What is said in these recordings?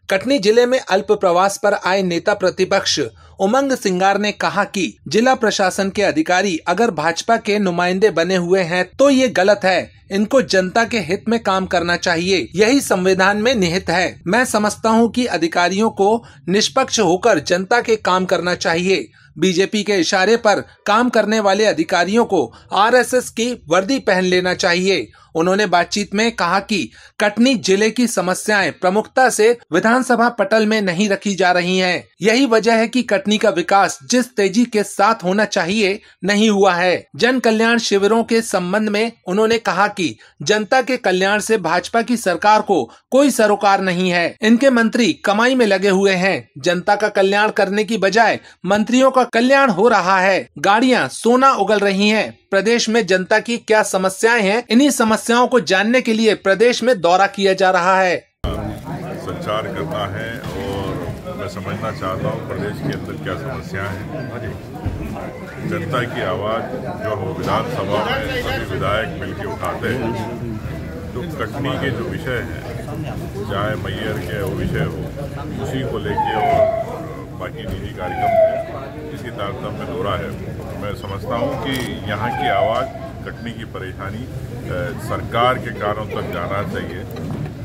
कटनी जिले में अल्प प्रवास पर आए नेता प्रतिपक्ष उमंग सिंगार ने कहा कि जिला प्रशासन के अधिकारी अगर भाजपा के नुमाइंदे बने हुए हैं तो ये गलत है। इनको जनता के हित में काम करना चाहिए, यही संविधान में निहित है। मैं समझता हूँ कि अधिकारियों को निष्पक्ष होकर जनता के काम करना चाहिए। बीजेपी के इशारे पर काम करने वाले अधिकारियों को आरएसएस की वर्दी पहन लेना चाहिए। उन्होंने बातचीत में कहा कि कटनी जिले की समस्याएं प्रमुखता से विधानसभा पटल में नहीं रखी जा रही हैं। यही वजह है कि कटनी का विकास जिस तेजी के साथ होना चाहिए नहीं हुआ है। जन कल्याण शिविरों के संबंध में उन्होंने कहा कि जनता के कल्याण से भाजपा की सरकार को कोई सरोकार नहीं है। इनके मंत्री कमाई में लगे हुए हैं। जनता का कल्याण करने की बजाय मंत्रियों का कल्याण हो रहा है। गाड़ियां सोना उगल रही हैं। प्रदेश में जनता की क्या समस्याएं हैं, इन्हीं समस्याओं को जानने के लिए प्रदेश में दौरा किया जा रहा है। संचार करना है और मैं समझना चाहता हूँ प्रदेश के अंदर क्या समस्याएं हैं। जनता की आवाज जो हम विधानसभा में सभी विधायक मिलकर उठाते हैं, तो कटनी के जो विषय हैं, चाहे मैयर के वो विषय हो, उसी को लेके और बाकी निजी कार्यक्रम इसकी तारतम्य में दौरा है। मैं समझता हूँ कि यहाँ की आवाज़, कटनी की परेशानी सरकार के कानों तक जाना चाहिए,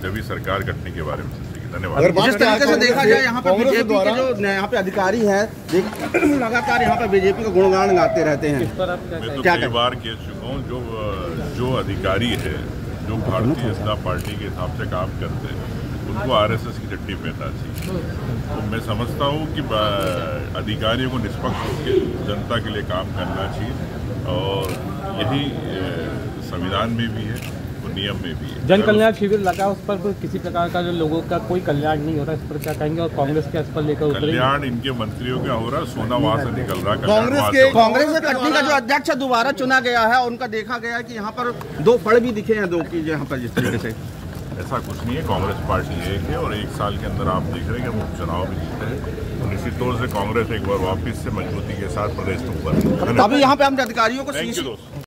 जब भी सरकार कटनी के बारे में सोचेगी। धन्यवाद। जिस तरीके से देखा जाए यहाँ पर बीजेपी के जो यहाँ पे अधिकारी हैं लगातार यहाँ पर बीजेपी का गुणगान गाते रहते हैं। मैं तो कई बार कह चुका हूँ, जो अधिकारी है, जो भारतीय जनता पार्टी के हिसाब से काम करते हैं, उनको आरएसएस की चट्टी पहनना चाहिए। तो मैं समझता हूँ कि अधिकारियों को निष्पक्ष होकर जनता के लिए काम करना चाहिए और यही संविधान में भी है और नियम में भी है। जन कल्याण शिविर लगा, उस पर किसी प्रकार का जो लोगों का कोई कल्याण नहीं हो रहा, इस पर क्या कहेंगे? और कांग्रेस के इस पर लेकर कल्याण इनके मंत्रियों का हो रहा है, सोना वहाँ से निकल रहा है। कांग्रेस के कटनी का जो अध्यक्ष दोबारा चुना गया है, उनका देखा गया है कि यहाँ पर 2 फड़ भी दिखे हैं, 2 की यहाँ पर जिस तरीके से। ऐसा कुछ नहीं है, कांग्रेस पार्टी एक है और 1 साल के अंदर आप देख रहे हैं कि हम उपचुनाव भी जीते हैं और निश्चित तौर से कांग्रेस एक बार वापस से मजबूती के साथ प्रदेश में ऊपर। अभी यहाँ पे हम अधिकारियों को